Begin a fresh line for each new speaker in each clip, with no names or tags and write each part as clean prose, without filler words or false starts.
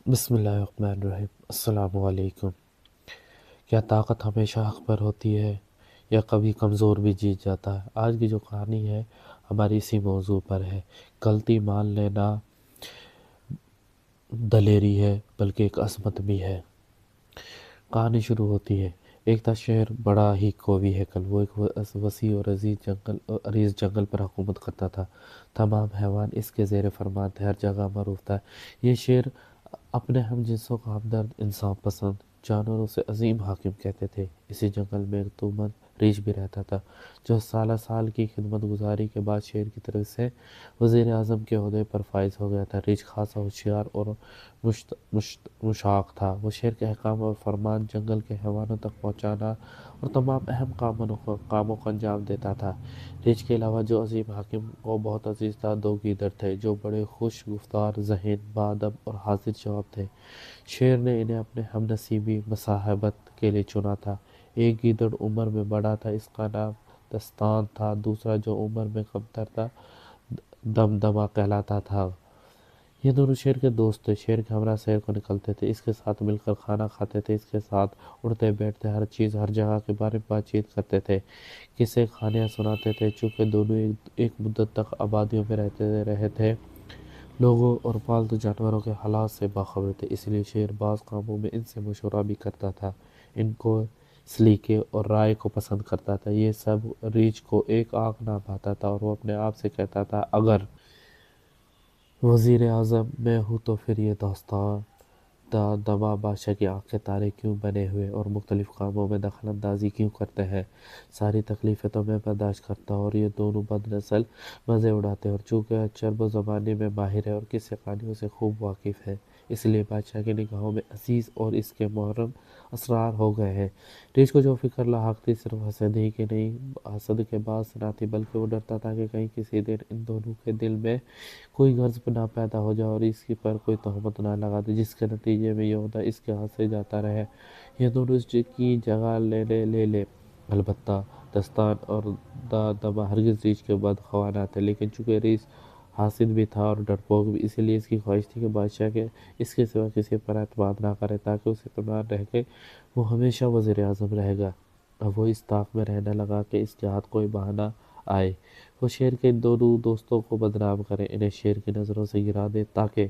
بسم اللہ الرحمن الرحیم۔ السلام علیکم۔ کیا طاقت ہمیشہ حق پر ہوتی ہے یا کبھی کمزور بھی جیت جاتا ہے؟ آج کی جو کہانی ہے ہماری اسی موضوع پر ہے۔ غلطی مان لینا دلیری ہے بلکہ ایک عظمت بھی ہے۔ کہانی شروع ہوتی ہے۔ ایک تھا شہر بڑا ہی قوی ہیکل، وہ ایک وسیع اور عریض جنگل پر حکومت کرتا تھا۔ تمام حیوان اس کے زیر فرمان تھے، ہر جگہ معروف تھا۔ یہ شہر اپنے ہم جنسوں کا ہمدرد، انصاف پسند، جانوروں سے عظیم حاکم کہتے تھے۔ اسی جنگل میں ایک تومن ریچھ بھی رہتا تھا، جو سالہ سال کی خدمت گزاری کے بعد شہر کی طرف سے وزیر اعظم کے عہدے پر فائز ہو گیا تھا۔ ریچھ خاصا ہوشیار اور مشتاق تھا۔ وہ شہر کے احکام اور فرمان جنگل کے حیوانوں تک پہنچانا اور تمام اہم کاموں کو انجام دیتا تھا۔ ریچھ کے علاوہ جو عظیم حاکم کو بہت عزیز تھا، دو گیدڑ تھے جو بڑے خوش گفتار، ذہین، باادب اور حاضر جواب تھے۔ شیر نے انہیں اپنے ہم نصیبی مصاحبت کے لیے چنا تھا۔ ایک گیدڑ عمر میں بڑا تھا، اس کا نام دستان تھا۔ دوسرا جو عمر میں کمتر تھا، دمدمہ کہلاتا تھا۔ یہ دونوں شیر کے دوست تھے، شیر کے ہمراہ سیر کو نکلتے تھے، اس کے ساتھ مل کر کھانا کھاتے تھے، اس کے ساتھ اڑتے بیٹھتے، ہر چیز ہر جگہ کے بارے میں بات چیت کرتے تھے، قصے کہانیاں سناتے تھے۔ چونکہ دونوں ایک مدت تک آبادیوں میں رہے تھے، لوگوں اور پالتو جانوروں کے حالات سے باخبر تھے، اس لیے شیر بعض کاموں میں ان سے مشورہ بھی کرتا تھا، ان کو سلیقے اور رائے کو پسند کرتا تھا۔ یہ سب ریچھ کو ایک آنکھ نہ بھاتا تھا اور وہ اپنے آپ سے کہتا تھا، اگر وزیر اعظم میں ہوں تو پھر یہ داستان دمہ بادشاہ کی آنکھیں تارے کیوں بنے ہوئے اور مختلف کاموں میں دخل اندازی کیوں کرتے ہیں؟ ساری تکلیفیں تو میں برداشت کرتا ہوں اور یہ دونوں بد نسل مزے اڑاتے ہیں، اور چونکہ چرب و زبانی میں ماہر ہے اور قصے کہانیوں سے خوب واقف ہے، اس لیے بادشاہ کی نگاہوں میں عزیز اور اس کے محرم اسرار ہو گئے ہیں۔ ریچھ کو جو فکر لاحق تھی صرف حسد ہی کی نہیں، حسد کے باعث نہ تھی، بلکہ وہ ڈرتا تھا کہ کہیں کسی دن ان دونوں کے دل میں کوئی غرض نہ پیدا ہو جائے اور اس پر کوئی تہمت نہ لگا دے، جس کے نتیجے میں یہ عہدہ اس کے ہاتھ سے جاتا رہے۔ یہ دونوں اس کی جگہ لے لے۔ البتہ دستان اور دمہ ہرگز ریچھ کے بدخواہ نہ تھے، لیکن چونکہ ریچھ حاسد بھی تھا اور ڈرپوک بھی، اسی لیے اس کی خواہش تھی کہ بادشاہ کے اس کے سوا کسی پر اعتماد نہ کرے، تاکہ اسے اطمینان رہے کہ وہ ہمیشہ وزیر اعظم رہے گا۔ اب وہ اس طاق میں رہنے لگا کہ اس کے ہاتھ کوئی بہانہ آئے، وہ شیر کے ان دونوں دوستوں کو بدنام کرے، انہیں شیر کی نظروں سے گرا دے، تاکہ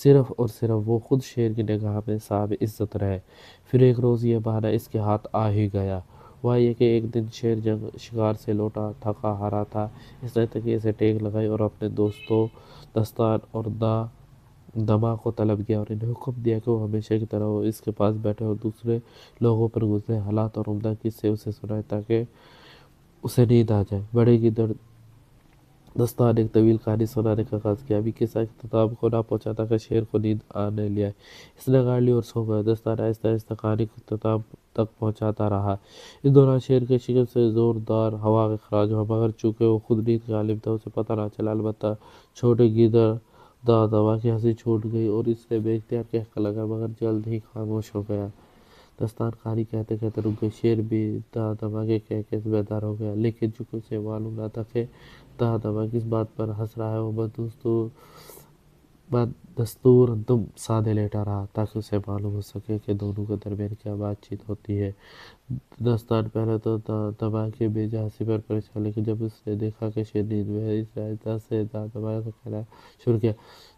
صرف اور صرف وہ خود شیر کی نگاہ میں صاحب عزت رہے۔ پھر ایک روز یہ بہانہ اس کے ہاتھ آ ہی گیا۔ ہوا یہ کہ ایک دن شیر شکار سے لوٹا تھکا ہارا تھا، اس نے تکیے سے ٹیک لگائی اور اپنے دوستوں دستان اور دمہ کو طلب کیا اور انہیں حکم دیا کہ وہ ہمیشہ کی طرح وہ اس کے پاس بیٹھے اور دوسرے لوگوں پر گزرے حالات اور عمدہ قصے اسے سنائے تاکہ اسے نیند آ جائے۔ بڑے گیدڑ دستان نے ایک طویل کہانی سنانے کا آغاز کیا۔ ابھی قصہ اختتام کو نہ پہنچا تھا کہ شیر کو نیند آنے لیا، اس نے گاڑ لی اور سو گیا۔ دستان آہستہ آہستہ کہانی کو اختتام تک پہنچاتا رہا۔ اس دوران شیر کے شکم سے زوردار ہوا کا اخراج ہوا، مگر چونکہ وہ خود نیند کا عالم تھا اسے پتہ نہ چلا۔ البتہ چھوٹے گیدڑ دمہ کی ہنسی چھوٹ گئی اور اس نے بے اختیار کہنے لگا، مگر جلد ہی خاموش ہو گیا۔ دستان کہانی کہتے کہتے رک گئی۔ شیر بھی دمہ کے کہنے سے بیدار ہو گیا، لیکن چونکہ اسے معلوم نہ تھا کہ دمہ کس بات پر ہنس رہا ہے، وہ بدستور دم سادے لیٹا رہا تاکہ اسے معلوم ہو سکے کہ دونوں کے درمیان کیا بات چیت ہوتی ہے۔ دستان پہلے تو دمہ کی بے جا ہنسی پر پریشان، لیکن جب اس نے دیکھا کہ شیر نیند میں ہے، اس نے آہستہ سے دمہ سے کہنا شروع کیا،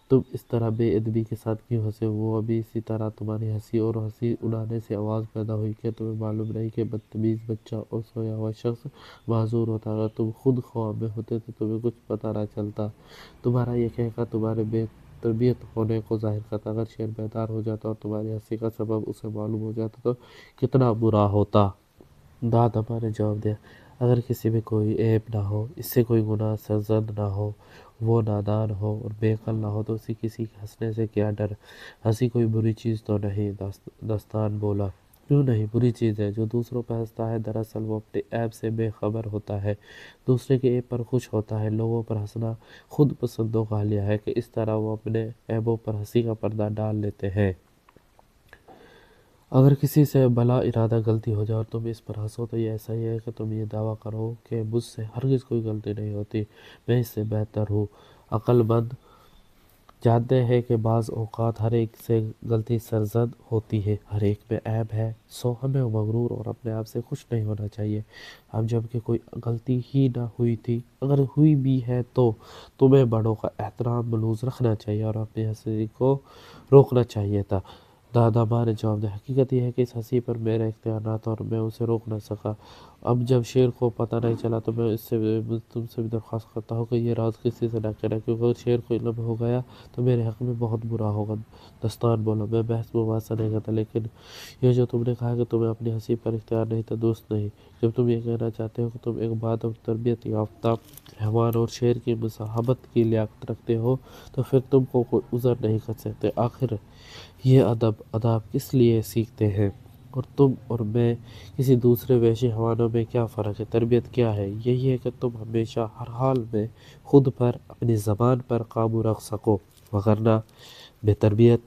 تم اس طرح بے ادبی کے ساتھ کیوں ہنسے ہو؟ وہ ابھی اسی طرح تمہاری ہنسی اور ہنسی اڑانے سے آواز پیدا ہوئی۔ کیا تمہیں معلوم نہیں کہ بدتمیز بچہ اور سویا ہوا شخص معذور ہوتا ہے؟ اگر تم خود خواب میں ہوتے تو تمہیں کچھ پتہ نہ چلتا۔ تمہارا یہ کہنا تمہارے بے تربیت ہونے کو ظاہر کرتا۔ اگر شیر بیدار ہو جاتا اور تمہاری ہنسی کا سبب اسے معلوم ہو جاتا تو کتنا برا ہوتا۔ دمہ نے جواب دیا، اگر کسی میں کوئی عیب نہ ہو، اس سے کوئی گناہ سرزد نہ ہو، وہ نادان ہو اور بے عقل نہ ہو، تو اسے کسی کے ہنسنے سے کیا ڈر؟ ہنسی کوئی بری چیز تو نہیں۔ دستان بولا، کیوں نہیں؟ بری چیز ہے۔ جو دوسروں پر ہنستا ہے دراصل وہ اپنے عیب سے بے خبر ہوتا ہے، دوسرے کے عیب پر خوش ہوتا ہے۔ لوگوں پر ہنسنا خود پسندوں کا حلیہ ہے کہ اس طرح وہ اپنے عیبوں پر ہنسی کا پردہ ڈال لیتے ہیں۔ اگر کسی سے بلا ارادہ غلطی ہو جائے اور تم اس پر ہنسو تو یہ ایسا ہی ہے کہ تم یہ دعویٰ کرو کہ مجھ سے ہرگز کوئی غلطی نہیں ہوتی، میں اس سے بہتر ہوں۔ عقل مند جانتے ہیں کہ بعض اوقات ہر ایک سے غلطی سرزد ہوتی ہے، ہر ایک میں عیب ہے، سو ہمیں مغرور اور اپنے آپ سے خوش نہیں ہونا چاہیے۔ اب جب کہ کوئی غلطی ہی نہ ہوئی تھی، اگر ہوئی بھی ہے تو تمہیں بڑوں کا احترام ملحوظ رکھنا چاہیے اور اپنی ہنسی کو روکنا چاہیے تھا۔ دادا ماں نے جواب دیا، حقیقت یہ ہے کہ اس ہنسی پر میرا اختیار نہ تھا اور میں اسے روک نہ سکا۔ اب جب شیر کو پتہ نہیں چلا تو میں تم سے بھی درخواست کرتا ہوں کہ یہ راز کسی سے نہ کہنا، کیونکہ اگر شیر کو علم ہو گیا تو میرے حق میں بہت برا ہوگا۔ دستان بولا، میں بحث مباحثہ نہیں کرتا، لیکن یہ جو تم نے کہا کہ تمہیں اپنی ہنسی پر اختیار نہیں تھا، درست نہیں۔ جب تم یہ کہنا چاہتے ہو کہ تم ایک بادب تربیت یافتہ حیوان اور شیر کی مصاحبت کی لیاقت رکھتے ہو تو پھر تم کو کوئی عذر نہیں کر سکتے۔ آخر یہ آداب کس لیے سیکھتے ہیں؟ اور تم اور میں کسی دوسرے وحشی حیوانوں میں کیا فرق ہے؟ تربیت کیا ہے؟ یہی ہے کہ تم ہمیشہ ہر حال میں خود پر، اپنی زبان پر قابو رکھ سکو، وگرنہ بے تربیت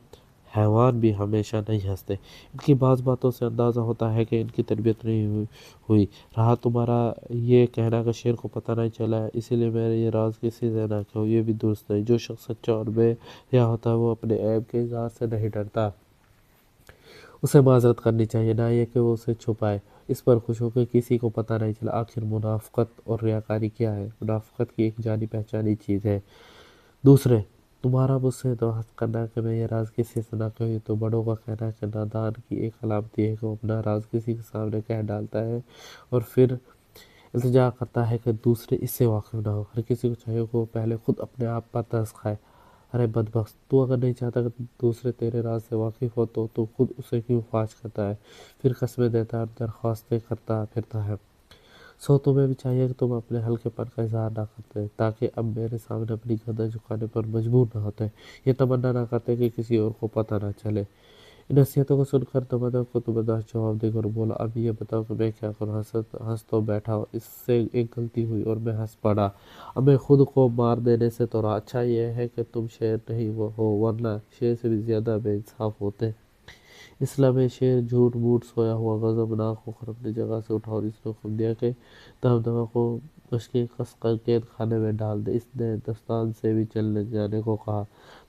حیوان بھی ہمیشہ نہیں ہنستے۔ ان کی بعض باتوں سے اندازہ ہوتا ہے کہ ان کی تربیت نہیں ہوئی۔ رہا تمہارا یہ کہنا کہ شیر کو پتہ نہیں چلا ہے اسی لیے میں یہ راز کسی سے نہ کہوں، یہ بھی درست نہیں۔ جو شخص سچا اور بے حیا ہوتا ہے وہ اپنے عیب کے اظہار سے نہیں ڈرتا، اسے معذرت کرنی چاہیے، نہ یہ کہ وہ اسے چھپائے۔ اس پر خوش ہو کہ کسی کو پتہ نہیں چلا۔ آخر منافقت اور ریاکاری کیا ہے؟ منافقت کی ایک جانی پہچانی چیز ہے۔ دوسرے، تمہارا مجھ سے درخواست کرنا کہ میں یہ راز کسی سے نہ کہوں، یہ تو بڑوں کا کہنا ہے کہ نادان کی ایک علامتی ہے کہ وہ اپنا راز کسی کے سامنے کہہ ڈالتا ہے اور پھر التجا کرتا ہے کہ دوسرے اس سے واقف نہ ہو۔ ہر کسی کو چاہیے کہ وہ پہلے خود اپنے آپ پر ترس کھائے۔ ارے بدبخت، تو اگر نہیں چاہتا کہ دوسرے تیرے راز سے واقف ہو تو خود اسے کیوں فاش کرتا ہے، پھر قسمیں دیتا ہے اور درخواستیں کرتا پھرتا ہے؟ سو تمہیں بھی چاہیے کہ تم اپنے ہلکے پن کا اظہار نہ کرتے، تاکہ اب میرے سامنے اپنی گردن جھکانے پر مجبور نہ ہوتے، یہ تمنا نہ کرتے کہ کسی اور کو پتہ نہ چلے۔ ان نصیحتوں کو سن کر دمادم کو برداشت جواب دے کر بولا، اب یہ بتاؤ کہ میں کیا کروں؟ ہنس تو بیٹھا، اس سے ایک غلطی ہوئی اور میں ہنس پڑا، اب میں خود کو مار دینے سے تو رہا۔ اچھا یہ ہے کہ تم شیر نہیں ہو، ورنہ شیر سے بھی زیادہ بے انصاف ہوتے۔ اس لمحے شیر جھوٹ موٹ سویا ہوا غضبناک ہو کر اپنی جگہ سے اٹھا اور اس نے حکم دیا کہ دمدمہ کو مشقیں کس کر قید خانے میں ڈال دے۔ اس نے دستان سے بھی چلنے جانے کو کہا۔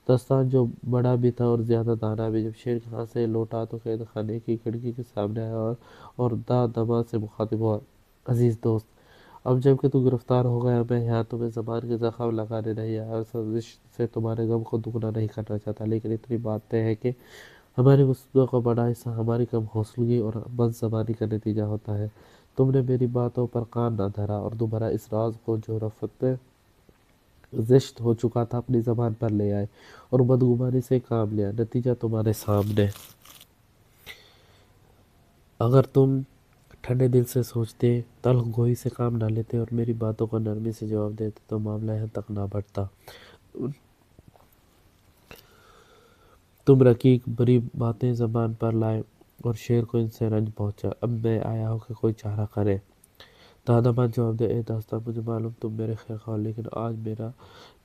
دستان جو بڑا بھی تھا اور زیادہ دانا بھی، جب شیر یہاں سے لوٹا تو قید خانے کی کھڑکی کے سامنے آیا اور دمدمہ سے مخاطب ہوا، عزیز دوست، اب جب کہ تو گرفتار ہو گیا، میں یہاں تمہیں زبان کے زخم لگانے نہیں آیا اور سازش سے تمہارے غم کو دگنا نہیں کرنا چاہتا، لیکن اتنی بات طے ہے کہ ہماری مصیبتوں کا بڑا حصہ ہماری کم حوصلگی اور بد زبانی کا نتیجہ ہوتا ہے۔ تم نے میری باتوں پر کان نہ دھرا اور دوبارہ اس راز کو جو رفت زشت ہو چکا تھا اپنی زبان پر لے آئے اور بدگمانی سے کام لیا۔ نتیجہ تمہارے سامنے۔ اگر تم ٹھنڈے دل سے سوچتے، تلخ گوئی سے کام نہ لیتے اور میری باتوں کو نرمی سے جواب دیتے تو معاملہ یہاں تک نہ بڑھتا۔ تم رقیق بری باتیں زبان پر لائے اور شیر کو ان سے رنج پہنچا، اب میں آیا ہوں کہ کوئی چارہ کرے۔ داداماد جواب دے، اے داستان، مجھے معلوم تم میرے خیر خواہ ہو، لیکن آج میرا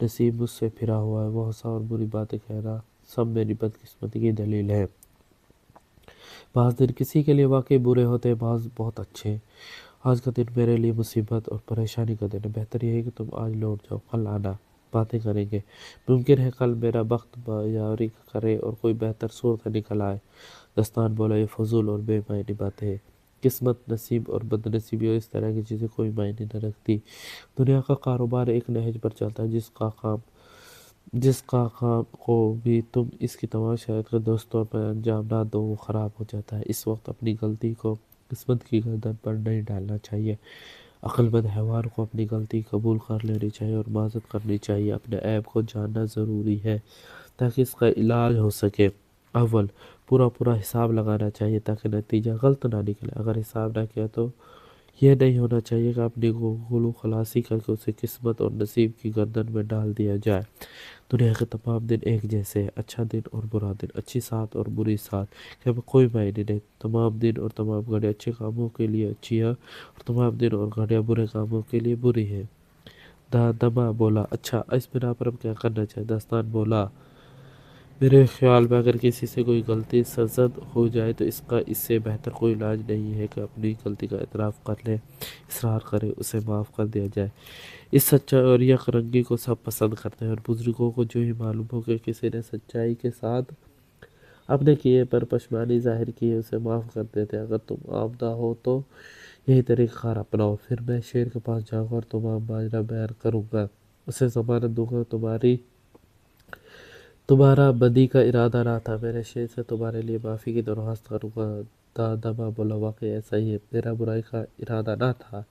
نصیب مجھ سے پھرا ہوا ہے، وہ ہنسا اور بری باتیں کہنا سب میری بدقسمتی کی دلیل ہے۔ بعض دن کسی کے لیے واقعی برے ہوتے ہیں، بعض بہت اچھے۔ آج کا دن میرے لیے مصیبت اور پریشانی کا دن ہے، بہتر یہ ہے کہ تم آج لوٹ جاؤ، کل آنا، باتیں کریں گے، ممکن ہے کل میرا بخت یاری کرے اور کوئی بہتر صورت نکل آئے۔ دستان بولا، یہ فضول اور بے معنی باتیں ہیں، قسمت، نصیب اور بد نصیبی اور اس طرح کی چیزیں کوئی معنی نہ رکھتی۔ دنیا کا کاروبار ایک نہج پر چلتا ہے، جس کا کام کو بھی تم اس کی تمام شرائط کے درست طور پر انجام نہ دو وہ خراب ہو جاتا ہے۔ اس وقت اپنی غلطی کو قسمت کی گردن پر نہیں ڈالنا چاہیے۔ عقل مند حیوان کو اپنی غلطی قبول کر لینی چاہیے اور معذرت کرنی چاہیے۔ اپنے عیب کو جاننا ضروری ہے تاکہ اس کا علاج ہو سکے۔ اول، پورا حساب لگانا چاہیے تاکہ نتیجہ غلط نہ نکلے۔ اگر حساب نہ کیا تو یہ نہیں ہونا چاہیے کہ اپنی غلو خلاصی کر کے اسے قسمت اور نصیب کی گردن میں ڈال دیا جائے۔ دنیا کے تمام دن ایک جیسے ہیں، اچھا دن اور برا دن، اچھی ساتھ اور بری ساتھ کے کوئی معنی نہیں۔ تمام دن اور تمام گھڑیاں اچھے کاموں کے لیے اچھی ہیں اور تمام دن اور گھڑیاں برے کاموں کے لیے بری ہیں۔ دمہ بولا، اچھا اس بنا پر ہم کیا کرنا چاہیے؟ دستان بولا، میرے خیال میں اگر کسی سے کوئی غلطی سرزد ہو جائے تو اس سے بہتر کوئی علاج نہیں ہے کہ اپنی غلطی کا اعتراف کر لے، اصرار کرے، اسے معاف کر دیا جائے۔ اس سچائی اور یک رنگی کو سب پسند کرتے ہیں، اور بزرگوں کو جو ہی معلوم ہو کہ کسی نے سچائی کے ساتھ اپنے کیے پر پشیمانی ظاہر کی ہے، اسے معاف کر دیتے ہیں۔ اگر تم آمادہ ہو تو یہی طریقہ کار اپناؤ، پھر میں شیر کے پاس جاؤں گا اور تمام ماجرا بیان کروں گا، اسے ضمانت دوں گا تمہارا بدی کا ارادہ نہ تھا، میرے شیر سے تمہارے لیے معافی کی درخواست کروں گا۔ دادما بولا، واقعی ایسا ہی ہے، میرا برائی کا ارادہ نہ تھا۔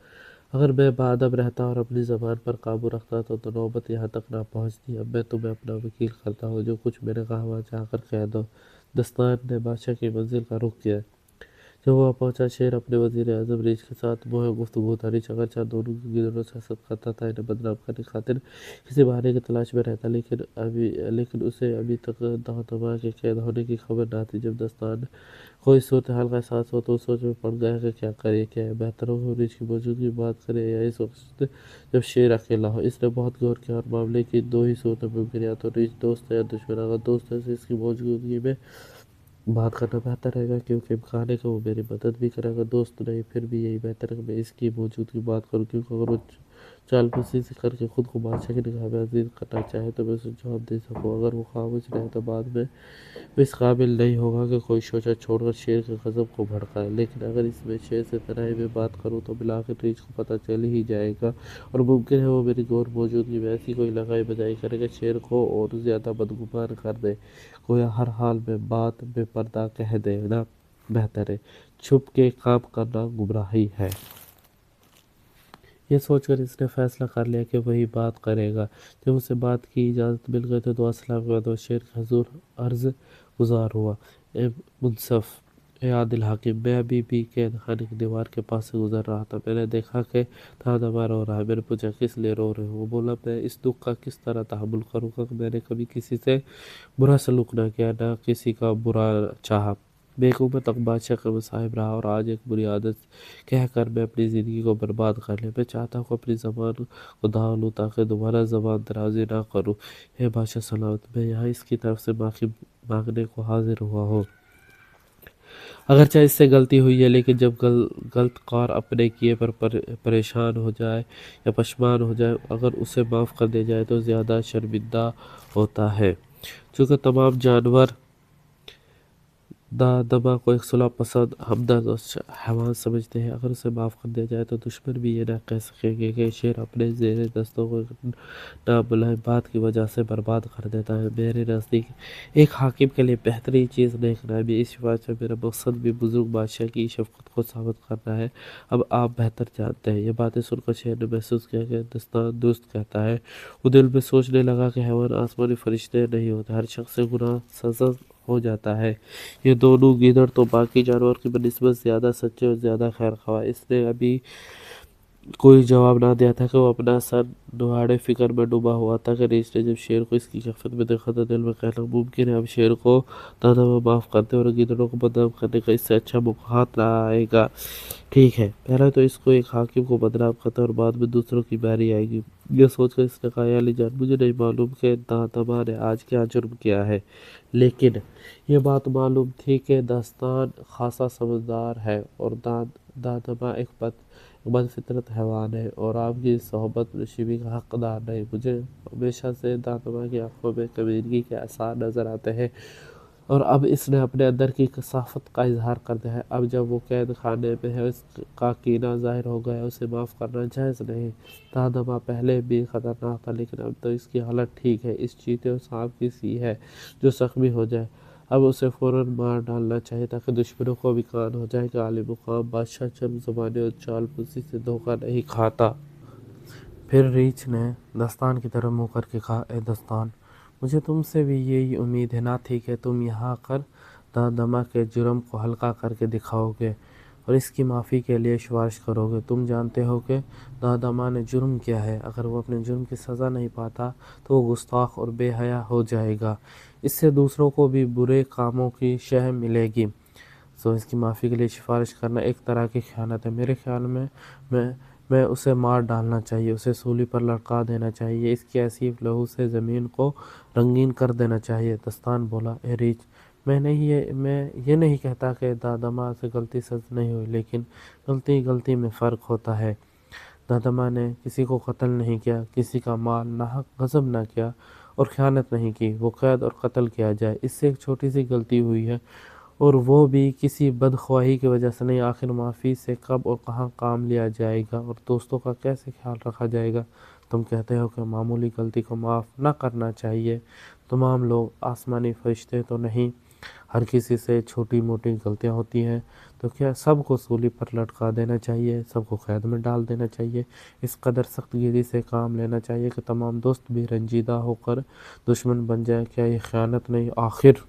اگر میں باادب رہتا اور اپنی زبان پر قابو رکھتا تو نوبت یہاں تک نہ پہنچتی۔ اب میں تمہیں اپنا وکیل کرتا ہوں، جو کچھ میں نے کہا وہاں جا کر کہہ دو۔ دستان نے بادشاہ کی منزل کا رخ کیا۔ جب وہاں پہنچا، شیر اپنے وزیر اعظم ریچھ کے ساتھ منہ گفتگو تھا۔ ریچھ اگرچہ دونوں گیدڑوں سے حسد کرتا تھا، انہیں بدنام کرنے کی خاطر کسی بہانے کی تلاش میں رہتا، لیکن اسے ابھی تک دادما کے قید ہونے کی خبر نہ تھی۔ جب دستان کو اس صورتحال کا احساس ہوا تو وہ سوچ میں پڑ گیا کہ کیا کرے۔ کیا یہ بہتر ہوگا ریچھ کی موجودگی میں بات کرے یا اس وقت جب شیر اکیلا ہو؟ اس نے بہت غور کیا اور معاملے کی دو ہی صورتیں ممکن، یا تو ریچھ دوست ہے یا دشمن۔ اگر دوست ہے تو اس کی موجودگی میں بات کرنا بہتر رہے گا، کیونکہ امکان ہے کہ وہ میری مدد بھی کرے گا۔ دوست نہیں، پھر بھی یہی بہتر ہے کہ میں اس کی موجودگی میں بات کروں، کیونکہ اگر وہ چال سے کر کے خود کو بادشاہ کی نگاہ میں عزیز کرنا چاہے تو میں اسے جواب دے سکوں۔ اگر وہ خاموش رہے تو بعد میں وہ اس قابل نہیں ہوگا کہ کوئی شوشہ چھوڑ کر شیر کے غضب کو بھڑکائے۔ لیکن اگر اس میں شیر سے تنہائی میں بات کروں تو بالآخر ریچھ کو پتہ چل ہی جائے گا، اور ممکن ہے وہ میری غور موجودگی میں ایسی کوئی لگائی بجائی کرے کہ شیر کو اور زیادہ بدگمان کر دے۔ گویا ہر حال میں بات بے پردہ کہہ دینا بہتر ہے، چھپ کے کام کرنا گمراہی ہے۔ یہ سوچ کر اس نے فیصلہ کر لیا کہ وہی بات کرے گا۔ جب اسے بات کی اجازت مل گئی تو دعا سلام کے بعد وہ شیر کے حضور عرض گزار ہوا، اے منصف، اے عادل حاکم، میں ابھی بھی قید خانے کی دیوار کے پاس سے گزر رہا تھا۔ میں نے دیکھا کہ دادما رو رہا ہے۔ میں نے پوچھا، کس لیے رو رہے ہو؟ وہ بولا، میں اس دکھ کا کس طرح تحمل کروں گا کہ میں نے کبھی کسی سے برا سلوک نہ کیا، نہ کسی کا برا چاہا۔ میں ایک عمر تک بادشاہ کا مصاحب رہا اور آج ایک بری عادت کہہ کر میں اپنی زندگی کو برباد کر لیا۔ میں چاہتا ہوں کہ اپنی زبان کو داغ لوں تاکہ دوبارہ زبان درازی نہ کروں۔ اے بادشاہ سلامت، میں یہاں اس کی طرف سے معافی مانگنے کو حاضر ہوا ہوں۔ اگرچہ اس سے غلطی ہوئی ہے، لیکن جب غلط کار اپنے کیے پر پریشان ہو جائے یا پشیمان ہو جائے، اگر اسے معاف کر دیا جائے تو زیادہ شرمندہ ہوتا ہے۔ چونکہ تمام جانور دادما کو ایک صلح پسند، ہمدرد اور حیوان سمجھتے ہیں، اگر اسے معاف کر دیا جائے تو دشمن بھی یہ نہ کہہ سکیں گے کہ شیر اپنے زیر دستوں کو ناملائم بات کی وجہ سے برباد کر دیتا ہے۔ میرے نزدیک ایک حاکم کے لیے بہترین چیز نیک نامی ہے۔ اس شفاعت میں میرا مقصد بھی بزرگ بادشاہ کی شفقت کو ثابت کرنا ہے۔ اب آپ بہتر جانتے ہیں۔ یہ باتیں سن کر شیر نے محسوس کیا کہ دستان درست کہتا ہے۔ وہ دل میں سوچنے لگا کہ حیوان آسمانی فرشتے نہیں ہوتے، ہر شخص سے گناہ سرزد ہو جاتا ہے۔ یہ دونوں گیدڑ تو باقی جانور کی بنسبت زیادہ سچے اور زیادہ خیر خواہ۔ اس نے ابھی کوئی جواب نہ دیا تھا کہ وہ اپنا سر نواڑے فکر میں ڈوبا ہوا تھا کہ ریچھ نے جب شیر کو اس کی کیفیت میں دیکھا تو دل میں کہنا، ممکن ہے اب شیر کو دادما معاف کرتے اور گیدڑوں کو بدنام کرنے کا اس سے اچھا موقع ہاتھ نہ آئے گا۔ ٹھیک ہے، پہلے تو اس کو ایک حاکم کو بدنام کرتا اور بعد میں دوسروں کی باری آئے گی۔ یہ سوچ کر اس نے کہا، یا علی جان، مجھے نہیں معلوم کہ دادما نے آج کیا جرم کیا ہے، لیکن یہ بات معلوم تھی کہ دستان خاصا سمجھدار ہے اور دادما ایک بد فطرت حیوان ہے اور آپ کی صحبت نشیبی کا حقدار نہیں۔ مجھے ہمیشہ سے دادما کی آنکھوں میں کمینگی کے آثار نظر آتے ہیں، اور اب اس نے اپنے اندر کی کثافت کا اظہار کر دیا ہے۔ اب جب وہ قید خانے میں ہے، اس کا کینہ ظاہر ہو گیا ہے، اسے معاف کرنا جائز نہیں۔ دادما پہلے بھی خطرناک تھا، لیکن اب تو اس کی حالت ٹھیک ہے، اس چیتے اور سانپ کی سی ہے جو زخمی ہو جائے۔ اب اسے فوراً مار ڈالنا چاہیے تاکہ دشمنوں کو بھی کان ہو جائے کہ عالی مقام بادشاہ چرب زبانی اور چال پرسی سے دھوکہ نہیں کھاتا۔ پھر ریچھ نے دستان کی طرف منہ کر کے کہا، اے دستان، مجھے تم سے بھی یہی امید نہ تھی کہ تم یہاں کر دادما کے جرم کو ہلکا کر کے دکھاؤ گے اور اس کی معافی کے لیے سفارش کرو گے۔ تم جانتے ہو کہ دادما نے جرم کیا ہے۔ اگر وہ اپنے جرم کی سزا نہیں پاتا تو وہ گستاخ اور بے حیا ہو جائے گا، اس سے دوسروں کو بھی برے کاموں کی شہ ملے گی۔ اس کی معافی کے لیے سفارش کرنا ایک طرح کی خیانت ہے۔ میرے خیال میں میں اسے مار ڈالنا چاہیے، اسے سولی پر لٹکا دینا چاہیے، اس کی ایسی لہو سے زمین کو رنگین کر دینا چاہیے۔ دستان بولا، اے ریچھ، میں یہ نہیں کہتا کہ دادما سے غلطی سرزد نہیں ہوئی، لیکن غلطی میں فرق ہوتا ہے۔ دادما نے کسی کو قتل نہیں کیا، کسی کا مال ناحق غصب نہ کیا اور خیانت نہیں کی۔ وہ قید اور قتل کیا جائے، اس سے ایک چھوٹی سی غلطی ہوئی ہے، اور وہ بھی کسی بدخواہی کی وجہ سے نہیں۔ آخر معافی سے کب اور کہاں کام لیا جائے گا، اور دوستوں کا کیسے خیال رکھا جائے گا؟ تم کہتے ہو کہ معمولی غلطی کو معاف نہ کرنا چاہیے۔ تمام لوگ آسمانی فرشتے تو نہیں، ہر کسی سے چھوٹی موٹی غلطیاں ہوتی ہیں، تو کیا سب کو سولی پر لٹکا دینا چاہیے، سب کو قید میں ڈال دینا چاہیے، اس قدر سخت گیری سے کام لینا چاہیے کہ تمام دوست بھی رنجیدہ ہو کر دشمن بن جائے؟ کیا یہ خیانت نہیں؟ آخر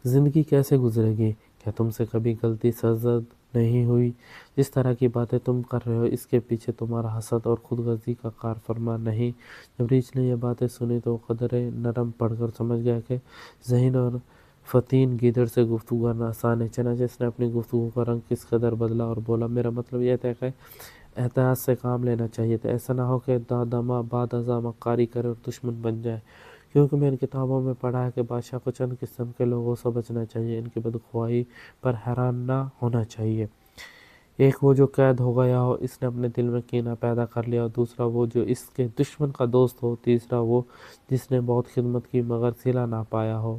زندگی کیسے گزرے گی؟ کیا تم سے کبھی غلطی سرزد نہیں ہوئی؟ جس طرح کی باتیں تم کر رہے ہو، اس کے پیچھے تمہارا حسد اور خود غرضی کا کار فرما نہیں؟ جب ریچھ نے یہ باتیں سنی تو وہ قدرے نرم پڑ کر سمجھ گیا کہ ذہین اور فطین گیدڑ سے گفتگو کرنا آسان ہے۔ چنانچہ اس نے اپنی گفتگو کا رنگ کس قدر بدلا اور بولا، میرا مطلب یہ تھا کہ احتیاط سے کام لینا چاہیے تھا، ایسا نہ ہو کہ دادما بعد ازاں مکاری کرے اور دشمن بن جائے، کیونکہ میں ان کتابوں میں پڑھا ہے کہ بادشاہ کو چند قسم کے لوگوں سے بچنا چاہیے، ان کی بدخواہی پر حیران نہ ہونا چاہیے۔ ایک وہ جو قید ہو گیا ہو، اس نے اپنے دل میں کینہ پیدا کر لیا ہو، دوسرا وہ جو اس کے دشمن کا دوست ہو، تیسرا وہ جس نے بہت خدمت کی مگر صلہ نہ پایا ہو،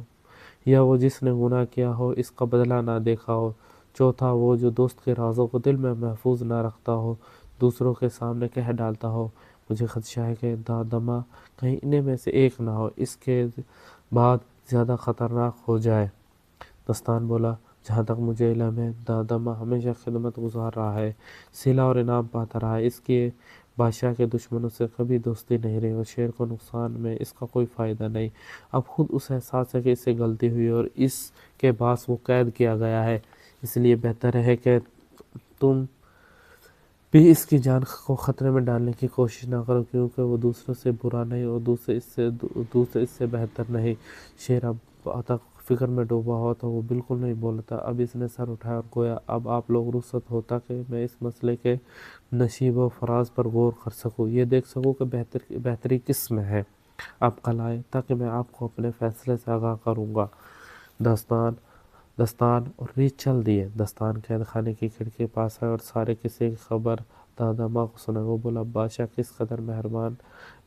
یا وہ جس نے گناہ کیا ہو اس کا بدلہ نہ دیکھا ہو، چوتھا وہ جو دوست کے رازوں کو دل میں محفوظ نہ رکھتا ہو، دوسروں کے سامنے کہہ ڈالتا ہو۔ مجھے خدشہ ہے کہ دادما کہیں انہیں میں سے ایک نہ ہو، اس کے بعد زیادہ خطرناک ہو جائے۔ دستان بولا، جہاں تک مجھے علم ہے دادما ہمیشہ خدمت گزار رہا ہے، صلہ اور انعام پاتا رہا ہے، اس کے بادشاہ کے دشمنوں سے کبھی دوستی نہیں رہی، اور شیر کو نقصان میں اس کا کوئی فائدہ نہیں۔ اب خود اس احساس ہے کہ اس سے غلطی ہوئی اور اس کے باعث وہ قید کیا گیا ہے، اس لیے بہتر ہے کہ تم بھی اس کی جان کو خطرے میں ڈالنے کی کوشش نہ کرو، کیونکہ وہ دوسروں سے برا نہیں اور دوسرے اس سے بہتر نہیں۔ شیر اب تک فکر میں ڈوبا ہوا تھا، وہ بالکل نہیں بولتا۔ اب اس نے سر اٹھایا اور گویا اب آپ لوگ رخصت ہو تاکہ میں اس مسئلے کے نشیب و فراز پر غور کر سکوں، یہ دیکھ سکوں کہ بہتری کس میں ہے۔ آپ کل آئے تاکہ میں آپ کو اپنے فیصلے سے آگاہ کروں گا۔ دستان اور ریچھ چل دیے۔ دستان قید خانے کی کھڑکی کے پاس آئے اور سارے قصے کی خبر دادما کو سنائی۔ وہ بولا، بادشاہ کس قدر مہربان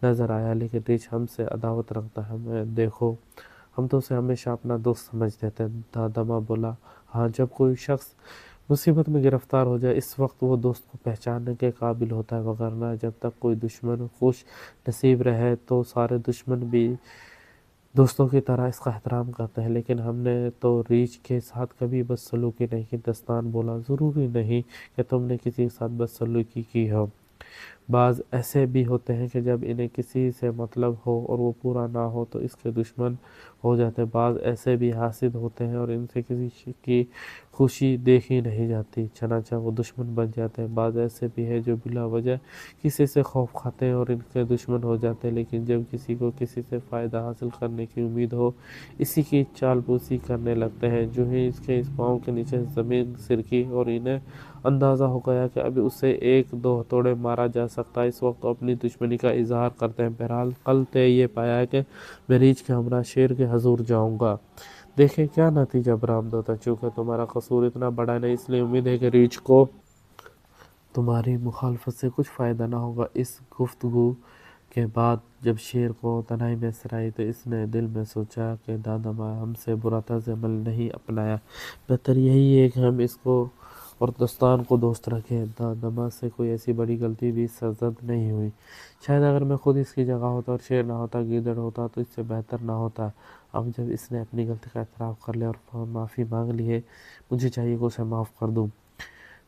نظر آیا، لیکن ریچھ ہم سے عداوت رکھتا ہے، دیکھو ہم تو اسے ہمیشہ اپنا دوست سمجھتے تھے۔ دادما بولا، ہاں، جب کوئی شخص مصیبت میں گرفتار ہو جائے اس وقت وہ دوست کو پہچاننے کے قابل ہوتا ہے، وگرنہ جب تک کوئی دشمن خوش نصیب رہے تو سارے دشمن بھی دوستوں کی طرح اس کا احترام کرتے ہیں، لیکن ہم نے تو ریچھ کے ساتھ کبھی بدسلوکی نہیں کی۔ دستان بولا، ضروری نہیں کہ تم نے کسی کے ساتھ بدسلوکی کی ہو، بعض ایسے بھی ہوتے ہیں کہ جب انہیں کسی سے مطلب ہو اور وہ پورا نہ ہو تو اس کے دشمن ہو جاتے ہیں، بعض ایسے بھی حاسد ہوتے ہیں اور ان سے کسی کی خوشی دیکھی نہیں جاتی، چنانچہ وہ دشمن بن جاتے ہیں، بعض ایسے بھی ہیں جو بلا وجہ کسی سے خوف کھاتے ہیں اور ان کے دشمن ہو جاتے ہیں، لیکن جب کسی کو کسی سے فائدہ حاصل کرنے کی امید ہو اسی کی چال پوسی کرنے لگتے ہیں۔ جو ہی اس کے پاؤں کے نیچے زمین سرکی اور انہیں اندازہ ہو گیا کہ اب اسے ایک دو ہتھوڑے مارا جا سکتا ہے، اس وقت وہ اپنی دشمنی کا اظہار کرتے ہیں۔ بہرحال کل طے یہ پایا ہے کہ میں ریچھ کے ہمراہ شیر کے حضور جاؤں گا، دیکھیں کیا نتیجہ برآمد ہوتا ہے۔ چونکہ تمہارا قصور اتنا بڑا نہیں، اس لیے امید ہے کہ ریچھ کو تمہاری مخالفت سے کچھ فائدہ نہ ہوگا۔ اس گفتگو کے بعد جب شیر کو تنہائی میسر آئی تو اس نے دل میں سوچا کہ دادما ہم سے برا طرز عمل نہیں اپنایا، بہتر یہی ہے کہ ہم اس کو اور دستان کو دوست رکھیں۔ دادما سے کوئی ایسی بڑی غلطی بھی سرزد نہیں ہوئی، شاید اگر میں خود اس کی جگہ ہوتا اور شیر نہ ہوتا، گیدڑ ہوتا تو اس سے بہتر نہ ہوتا۔ اب جب اس نے اپنی غلطی کا اعتراف کر لیا اور معافی مانگ لی ہے، مجھے چاہیے کہ اسے معاف کر دوں۔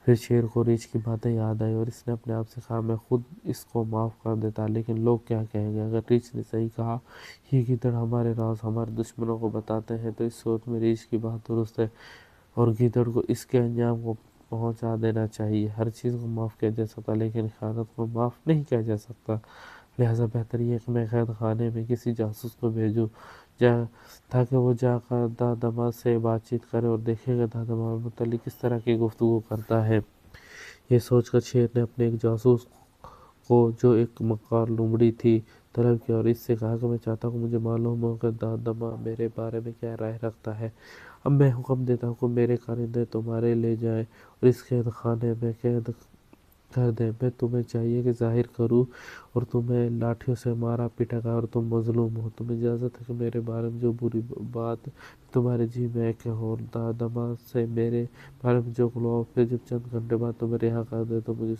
پھر شیر کو ریچھ کی باتیں یاد آئی اور اس نے اپنے آپ سے کہا، میں خود اس کو معاف کر دیتا، لیکن لوگ کیا کہیں گے؟ اگر ریچھ نے صحیح کہا، یہ گیدڑ ہمارے راز ہمارے دشمنوں کو بتاتے ہیں، تو اس صورت میں ریچھ کی بات درست ہے اور گیدڑ کو اس کے انجام کو پہنچا دینا چاہیے۔ ہر چیز کو معاف کیا جا سکتا لیکن خیانت کو معاف نہیں کیا جا سکتا، لہٰذا بہتر یہ کہ میں قید خانے میں کسی جاسوس کو بھیجوں تاکہ وہ جا کر دادما سے بات چیت کرے اور دیکھے کہ دادما متعلق کس طرح کی گفتگو کرتا ہے۔ یہ سوچ کر شیر نے اپنے ایک جاسوس کو جو ایک مکار لومڑی تھی طلب کیا اور اس سے کہا کہ میں چاہتا ہوں کہ مجھے معلوم ہو کہ دادما میرے بارے میں کیا رائے رکھتا ہے۔ اب میں حکم دیتا ہوں کہ میرے کارندے تمہارے لے جائیں اور اس قید خانے میں قید کر دیں۔ میں تمہیں چاہیے کہ ظاہر کروں اور تمہیں لاٹھیوں سے مارا پیٹا گیا اور تم مظلوم ہو۔ تمہیں اجازت ہے کہ میرے بارے میں جو بری بات تمہارے جی میں کہو اور دادما سے میرے بارے میں جو کہو، پھر جب چند گھنٹے بعد تمہیں رہا کر دے تو مجھے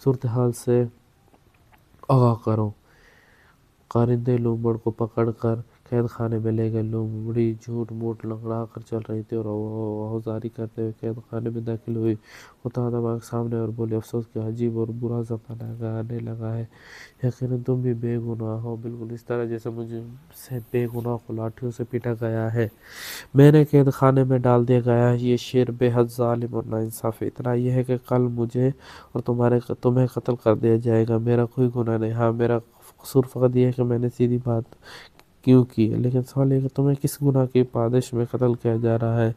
صورتحال سے آگاہ کرو۔ کارندے لومڑ کو پکڑ کر قید خانے میں لے گئے۔ لومڑی جھوٹ موٹ لنگڑا کر چل رہی تھی اور آہوازاری کرتے ہوئے قید خانے میں داخل ہوئی۔ وہ دادما کے سامنے اور بولی، افسوس کہ عجیب اور برا زمانہ آنے لگا ہے، یقیناً تم بھی بے گناہ ہو، بالکل اس طرح جیسے مجھ سے بے گناہ کو لاٹھیوں سے پیٹا گیا ہے، میں نے قید خانے میں ڈال دیا گیا ہے۔ یہ شیر بے حد ظالم اور ناانصاف ہے۔ اتنا یہ ہے کہ کل مجھے اور تمہیں قتل کر دیا جائے گا۔ میرا کوئی گناہ نہیں، ہاں میرا قصور فقط یہ ہے کہ میں نے سیدھی بات کیوں کی ہے، لیکن سوال یہ کہ تمہیں کس گناہ کی پاداش میں قتل کیا جا رہا ہے؟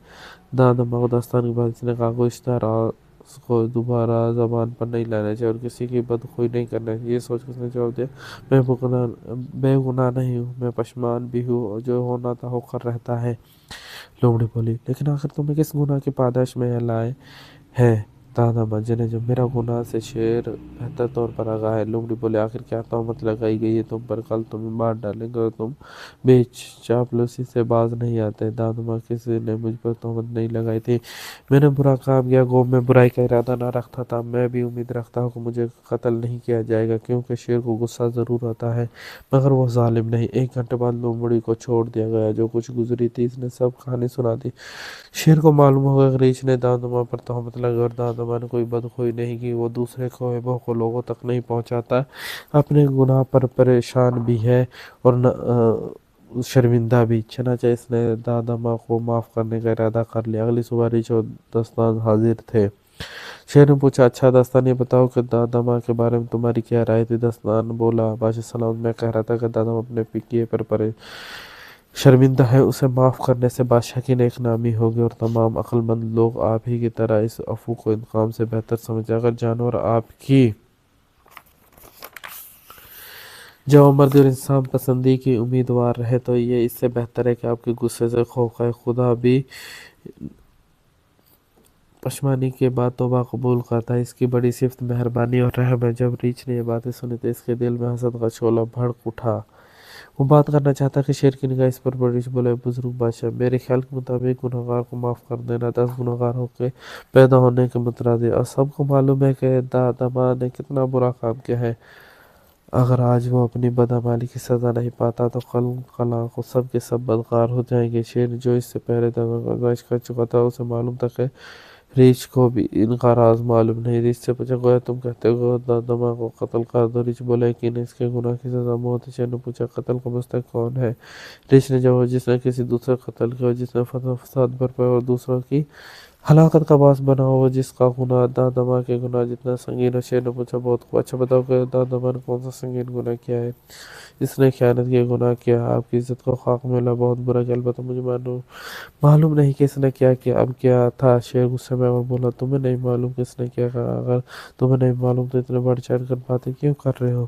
دادما کو داستان کے بعد اس نے کہا، گزشتہ راز کو دوبارہ زبان پر نہیں لانا چاہیے اور کسی کی بدخوئی نہیں کرنا چاہیے۔ یہ سوچ کر اس نے جواب دیا، میں بے گناہ نہیں ہوں، میں پشیمان بھی ہوں اور جو ہونا تھا ہو کر رہتا ہے۔ لومڑی بولی، لیکن آخر تمہیں کس گناہ کی پاداش میں لائے ہیں؟ دادما، جنہیں جو میرا گناہ سے شیر بہتر طور پر آگاہ ہے۔ لومڑی بولے، آخر کیا تہمت لگائی گئی ہے تم پر؟ کل تمہیں مار ڈالیں گے اور تم بھی چاپلوسی سے باز نہیں آتے۔ دادما، کسی نے مجھ پر تہمت نہیں لگائی تھی، میں نے برا کام کیا، گو میں برائی کا ارادہ نہ رکھتا تھا۔ میں بھی امید رکھتا ہوں کہ مجھے قتل نہیں کیا جائے گا، کیونکہ شیر کو غصہ ضرور آتا ہے مگر وہ ظالم نہیں۔ ایک گھنٹے بعد لومڑی کو چھوڑ دیا گیا۔ جو کچھ گزری تھی اس نے سب کہانی سنا دی۔ شیر کو معلوم ہو گیا کہ ریچھ نے دادما پر تہمت لگائی اور دادما نے کوئی بدخوئی نہیں کی، وہ دوسرے خوابوں کو لوگوں تک نہیں پہنچاتا، اپنے گناہ پر پریشان بھی ہے اور شرمندہ بھی، چنانچہ اس نے دادما کو معاف کرنے کا ارادہ کر لیا۔ اگلی صبح ریچھ اور دستان حاضر تھے۔ شیر نے پوچھا، اچھا دستان، یہ بتاؤ کہ دادما کے بارے میں تمہاری کیا رائے تھی؟ دستان بولا، بادشاہ سلامت، میں کہہ رہا تھا کہ دادما اپنے کیے پر شرمندہ ہے، اسے معاف کرنے سے بادشاہ کی نیک نامی ہوگی اور تمام عقل مند لوگ آپ ہی کی طرح اس عفو کو انتقام سے بہتر سمجھتے ہیں۔ اگر جانور آپ کی جوانمردی اور انسان پسندی کی امیدوار رہے تو یہ اس سے بہتر ہے کہ آپ کے غصے سے خوفِ خدا بھی پشیمانی کے بعد توبہ قبول کرتا ہے۔ اس کی بڑی صفت مہربانی اور رحم ہے۔ جب ریچھ نے یہ باتیں سنی تو اس کے دل میں حسد کا شعلہ بھڑک اٹھا۔ وہ بات کرنا چاہتا کہ شیر کی نگاہ اس پر پڑی۔ ریچھ بولے، بزرگ بادشاہ، میرے خیال کے مطابق گنہگار کو معاف کر دینا 10 گنہگار ہو کے پیدا ہونے کے مترادف ہے، اور سب کو معلوم ہے کہ دادما نے کتنا برا کام کیا ہے۔ اگر آج وہ اپنی بدعملی کی سزا نہیں پاتا تو کل کلاں کو سب کے سب بدکار ہو جائیں گے۔ شیر جو اس سے پہلے آزمائش کر چکا تھا، اسے معلوم تھا کہ ریچھ کو بھی ان کا راز معلوم نہیں۔ ریچھ سے پوچھا، گویا تم کہتے ہو کہ دادما کو قتل کر دو؟ ریچھ بولا، یقیناً اس کے گناہ کی سزا موت ہے۔ شیر نے پوچھا، قتل کا مستحق کون ہے؟ ریچھ نے جواب، جس نے کسی دوسرے کا قتل کیا ہو، جس نے فتنہ فساد برپایا اور دوسروں کی ہلاکت کا باعث بنا ہو، جس کا گناہ دادما کے گناہ جتنا سنگین ہو۔ شیر نے پوچھا، بہت خوب، اچھا بتاؤ کہ دادما نے کون سا سنگین گناہ کیا ہے؟ اس نے خیانت کی گناہ کیا، آپ کی عزت کو خاک ملا، بہت برا کیا، البتہ مجھے معلوم نہیں کہ اس نے کیا کیا۔ اب کیا تھا؟ شیر غصے میں اور بولا، تمہیں نہیں معلوم کہ اس نے کیا کہا؟ اگر تمہیں نہیں معلوم تو اتنے بڑھ چڑھ کر باتیں کیوں کر رہے ہو؟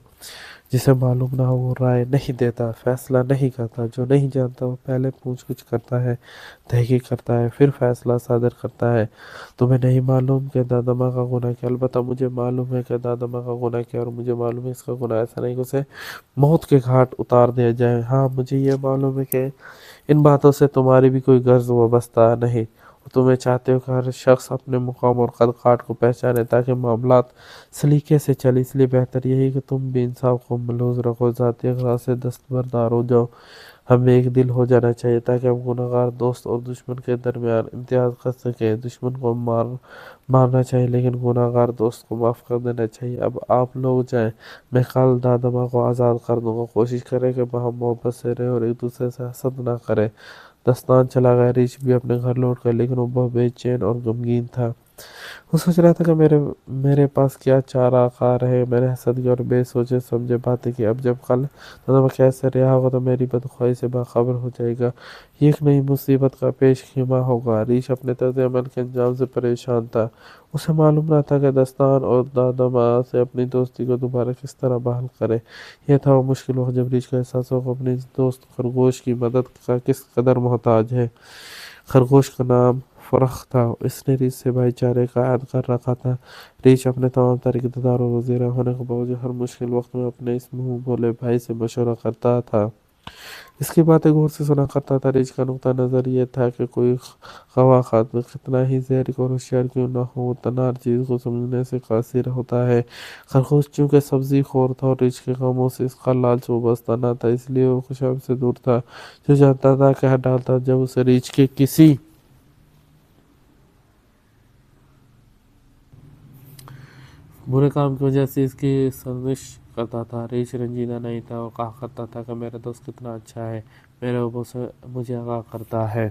جسے معلوم نہ ہو وہ رائے نہیں دیتا، فیصلہ نہیں کرتا۔ جو نہیں جانتا وہ پہلے پوچھ گچھ کرتا ہے، تحقیق کرتا ہے، پھر فیصلہ صادر کرتا ہے۔ تمہیں نہیں معلوم کہ دادما کا گناہ کیا؟ البتہ مجھے معلوم ہے کہ دادما کا گناہ کیا، اور مجھے معلوم ہے اس کا گناہ ایسا نہیں کہ اسے موت کے گھاٹ اتار دیا جائے۔ ہاں مجھے یہ معلوم ہے کہ ان باتوں سے تمہاری بھی کوئی غرض وابستہ نہیں، اور تمہیں چاہتے ہو کہ ہر شخص اپنے مقام اور قد کاٹ کو پہچانے تاکہ معاملات سلیقے سے چلے۔ اس لیے بہتر یہی کہ تم بھی انصاف کو ملحوظ رکھو، ذاتی اغراض سے دستبردار ہو جاؤ۔ ہمیں ایک دل ہو جانا چاہیے تاکہ ہم گنہگار دوست اور دشمن کے درمیان امتیاز کر سکیں۔ دشمن کو مارنا چاہیے لیکن گنہگار دوست کو معاف کر دینا چاہیے۔ اب آپ لوگ جائیں، میں کل دادما کو آزاد کر دوں گا۔ کوشش کریں کہ باہم محبت سے رہیں اور ایک دوسرے سے حسد نہ کریں۔ دستان چلا گیا۔ ریچھ بھی اپنے گھر لوٹ گیا، لیکن وہ بہت بے چین اور غمگین تھا۔ وہ سوچ رہا تھا کہ میرے پاس کیا چارہ کار ہے۔ میں نے حسد کی اور بے سوچے سمجھے باتیں کی۔ اب جب کل دادا کیس سے رہا ہوگا تو میری بدخواہی سے باخبر ہو جائے گا۔ یہ ایک نئی مصیبت کا پیش خیمہ ہوگا۔ ریچھ اپنے طرز عمل کے انجام سے پریشان تھا۔ اسے معلوم نہ تھا کہ دستان اور دادا ماں سے اپنی دوستی کو دوبارہ کس طرح بحال کرے۔ یہ تھا وہ مشکل وقت جب ریچھ کا احساس ہو کہ اپنی دوست خرگوش کی مدد کا کس قدر محتاج ہے۔ خرگوش کا نام فرخ تھا۔ اس نے ریچھ سے بھائی چارے کا عہد کر رکھا تھا۔ ریچھ اپنے تمام تر اقتدار اور وزیر ہونے کے باوجود ہر مشکل وقت میں اپنے اس منہ بولے بھائی سے مشورہ کرتا تھا۔ اس کی باتیں غور سے سنا کرتا تھا۔ ریچھ کا نقطہ نظر یہ تھا کہ کوئی خواہ کتنا ہی زیرک اور ہوشیار کیوں نہ ہو، وہ تنار چیز کو سمجھنے سے قاصر ہوتا ہے۔ خرگوش چونکہ سبزی خور تھا اور ریچھ کے کاموں سے اس کا لالچ وابستہ نہ تھا، اس لیے وہ خوشام سے دور تھا۔ جو جانتا تھا کہہ ڈالتا جب اسے ریچھ کے کسی برے کام کی وجہ سے اس کی سرزنش کرتا تھا۔ ریچھ رنجیدہ نہیں تھا اور کہا کرتا تھا کہ میرا دوست کتنا اچھا ہے، میرے اوپر سے مجھے آگاہ کرتا ہے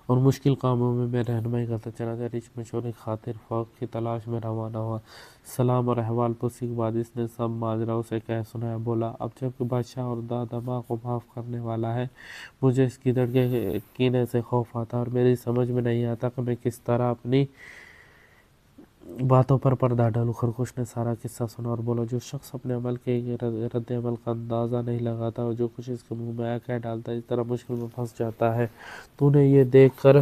اور مشکل کاموں میں میں رہنمائی کرتا چلا گیا۔ ریچھ مشورے کی خاطر فوق کی تلاش میں روانہ ہوا۔ سلام اور احوال پرسی کے بعد اس نے سب ماجرا اسے کہہ سنایا۔ بولا، اب جب کہ بادشاہ اور دادا ماں کو معاف کرنے والا ہے، مجھے اس گیدڑ کے کینے سے خوف آتا اور میری سمجھ میں نہیں آتا کہ میں کس طرح اپنی باتوں پر پردہ ڈالوں۔ خرگوش نے سارا قصہ سنا اور بولا، جو شخص اپنے عمل کے رد عمل کا اندازہ نہیں لگاتا اور جو کچھ اس کے منہ میں آیا کہہ ڈالتا ہے، اس طرح مشکل میں پھنس جاتا ہے۔ تو نے یہ دیکھ کر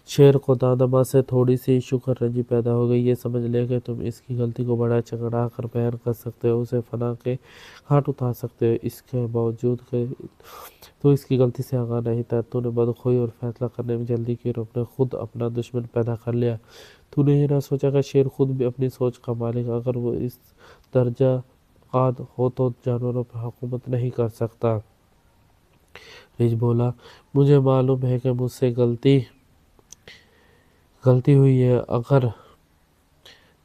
شیر کو دادا ماں سے تھوڑی سی شکر رنجی پیدا ہو گئی۔ یہ سمجھ لے کہ تم اس کی غلطی کو بڑا چگڑا کر بیان کر سکتے ہو، اسے فنا کے گھاٹ اتار سکتے ہو، اس کے باوجود کہ تو اس کی غلطی سے آگاہ نہیں تھا۔ تو نے بدخوئی اور فیصلہ کرنے میں جلدی کی اور اپنے خود اپنا دشمن پیدا کر لیا۔ تو نے یہ نہ سوچا کہ شیر خود بھی اپنی سوچ کا مالک، اگر وہ اس درجہ قاد ہو تو جانوروں پر حکومت نہیں کر سکتا۔ ریچھ بولا، مجھے معلوم ہے کہ مجھ سے غلطی ہوئی ہے۔ اگر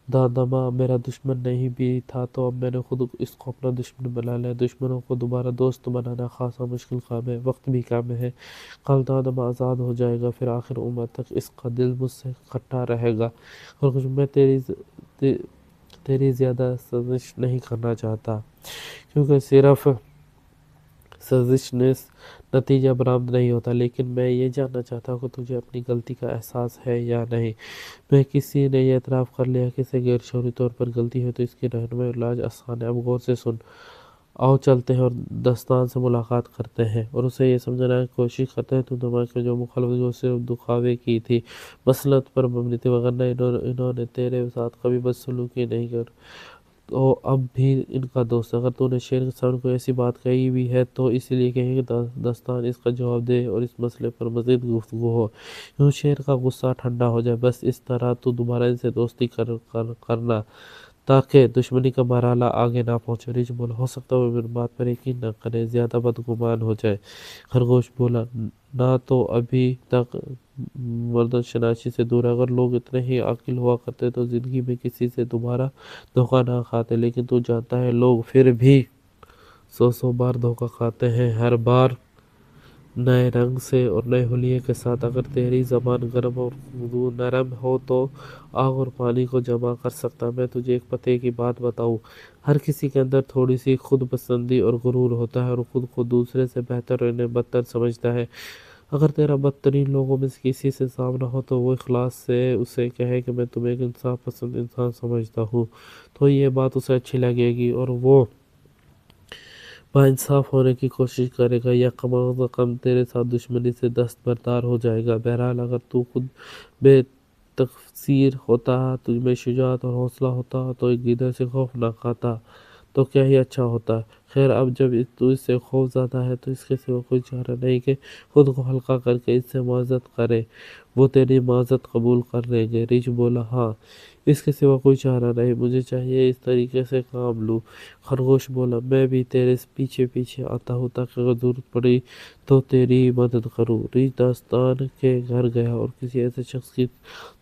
دادا ماں میرا دشمن نہیں بھی تھا تو اب میں نے خود اس کو اپنا دشمن بنا لیا۔ دشمنوں کو دوبارہ دوست بنانا خاصا مشکل کام ہے، وقت بھی کم ہے۔ کل دادا ماں آزاد ہو جائے گا، پھر آخر عمر تک اس کا دل مجھ سے کٹا رہے گا۔ اور کچھ میں تیری زیادہ سرزنش نہیں کرنا چاہتا، کیونکہ صرف سرزنش سے نتیجہ برآمد نہیں ہوتا، لیکن میں یہ جاننا چاہتا ہوں کہ تجھے اپنی غلطی کا احساس ہے یا نہیں۔ میں کسی نے یہ اعتراف کر لیا کہ اسے غیر شعوری طور پر غلطی ہے تو اس کی رہنمائی اور علاج آسان ہے۔ اب غور سے سن، آؤ چلتے ہیں اور دستان سے ملاقات کرتے ہیں اور اسے یہ سمجھانے کی کوشش کرتے ہیں تو دماغ میں جو مخالفت جو صرف دکھاوے کی تھی، مسلط پر مبنی تھی، وگرنہ انہوں نے تیرے ساتھ کبھی بدسلوکی نہیں کر تو اب بھی ان کا دوست ہے۔ اگر تو نے شیر کے سامنے کوئی ایسی بات کہی بھی ہے تو اس لیے کہیں کہ دستان اس کا جواب دے اور اس مسئلے پر مزید گفتگو ہو، یوں شیر کا غصہ ٹھنڈا ہو جائے۔ بس اس طرح تو دوبارہ ان سے دوستی کرنا تاکہ دشمنی کا مرحلہ آگے نہ پہنچے۔ ریچھ بولا، ہو سکتا ہے وہ میری بات پر یقین نہ کرے، زیادہ بدگمان ہو جائے۔ خرگوش بولا، نہ تو ابھی تک مردم شناسی سے دور ہے۔ اگر لوگ اتنے ہی عاقل ہوا کرتے تو زندگی میں کسی سے دوبارہ دھوکہ نہ کھاتے، لیکن تو جانتا ہے لوگ پھر بھی 100 بار دھوکہ کھاتے ہیں، ہر بار نئے رنگ سے اور نئے حلیے کے ساتھ۔ اگر تیری زبان گرم اور خدو نرم ہو تو آگ اور پانی کو جمع کر سکتا۔ میں تجھے ایک پتے کی بات بتاؤں، ہر کسی کے اندر تھوڑی سی خود پسندی اور غرور ہوتا ہے اور خود کو دوسرے سے بہتر اور انہیں بدتر سمجھتا ہے۔ اگر تیرا بدترین لوگوں میں سے کسی سے سامنا ہو تو وہ اخلاص سے اسے کہے کہ میں تمہیں ایک انصاف پسند انسان سمجھتا ہوں، تو یہ بات اسے اچھی لگے گی اور وہ باانصاف ہونے کی کوشش کرے گا یا کم از کم تیرے ساتھ دشمنی سے دستبردار ہو جائے گا۔ بہرحال اگر تو خود بے تقصیر ہوتا، تجھ میں شجاعت اور حوصلہ ہوتا تو ایک گیدڑ سے خوف نہ کھاتا تو کیا ہی اچھا ہوتا۔ خیر اب جب تو اس سے خوف زدہ ہے تو اس کے سوا کوئی چارہ نہیں کہ خود کو ہلکا کر کے اس سے معذرت کرے، وہ تیری معذرت قبول کر لیں گے۔ ریچھ بولا، ہاں اس کے سوا کوئی چارہ نہیں، مجھے چاہیے اس طریقے سے کام لوں۔ خرگوش بولا، میں بھی تیرے پیچھے پیچھے آتا ہوں تاکہ اگر ضرورت پڑی تو تیری مدد کروں۔ ریچھ دستان کے گھر گیا اور کسی ایسے شخص کی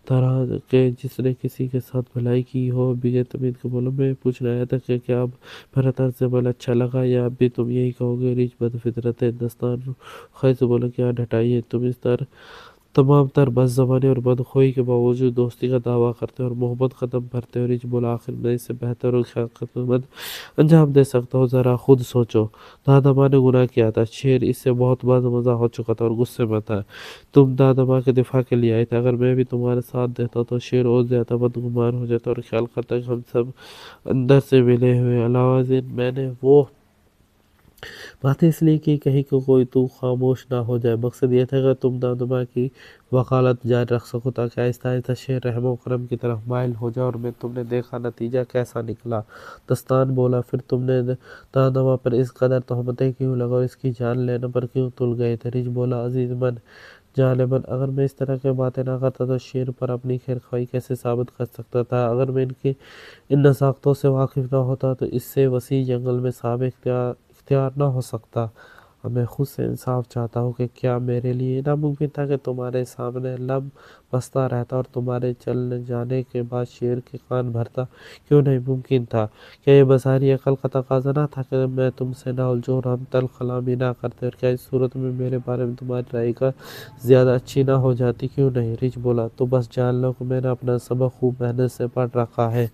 طرح کہ جس نے کسی کے ساتھ بھلائی کی ہو بغیر تمید کے بولا، میں پوچھنے آیا تھا کہ کیا اب میرا طرز عمل اچھا لگا یا اب بھی تم یہی کہو گے؟ ریچھ بد فطرت ہے۔ دستان خیر سے بولا، کیا ڈھٹائی ہے، تم اس طرح تمام تر بد زبانی اور بدخوئی کے باوجود دوستی کا دعویٰ کرتے اور محبت قدم بھرتے اور ریچھ بولا آخر میں اس سے بہتر اور خدمت انجام دے سکتا ہو، ذرا خود سوچو۔ دادا ماں نے گناہ کیا تھا، شیر اس سے بہت بعد مزہ ہو چکا تھا اور غصے میں تھا۔ تم دادا ماں کے دفاع کے لیے آئے تھے، اگر میں بھی تمہارے ساتھ دیتا تو شیر اور زیادہ بدگمان ہو جاتا اور خیال کرتا کہ ہم سب اندر سے ملے ہوئے۔ علاوہ ازیں میں نے وہ باتیں اس لیے کی کہیں کہ کوئی تو خاموش نہ ہو جائے، مقصد یہ تھا کہ تم دادا ماں کی وکالت جاری رکھ سکو تاکہ آہستہ آہستہ شیر رحم و کرم کی طرف مائل ہو جائے، اور تم نے دیکھا نتیجہ کیسا نکلا۔ دستان بولا، پھر تم نے دادا ماں پر اس قدر تہمتیں کیوں لگا اور اس کی جان لینے پر کیوں تل گئے تھے؟ ریچھ بولا، عزیز من جان من، اگر میں اس طرح کی باتیں نہ کرتا تو شیر پر اپنی خیر خواہی کیسے ثابت کر سکتا تھا؟ اگر میں ان نزاکتوں سے واقف نہ ہوتا تو اس سے وسیع جنگل میں صاحب اختیار نہ ہو سکتا۔ اور میں خود سے انصاف چاہتا ہوں کہ کیا میرے لیے ناممکن تھا کہ تمہارے سامنے لب بستہ رہتا اور تمہارے چل جانے کے بعد شیر کے کان بھرتا؟ کیوں نہیں ممکن تھا؟ کیا یہ بظاہر عقل کا تقاضا نہ تھا کہ میں تم سے نہ الجھوں اور ہم تلخ کلامی نہ کرتے؟ اور کیا اس صورت میں میرے بارے میں تمہاری رائے کا زیادہ اچھی نہ ہو جاتی؟ کیوں نہیں؟ ریچھ بولا، تو بس جان لو کہ میں نے اپنا سبق خوب محنت سے پڑھ رکھا ہے۔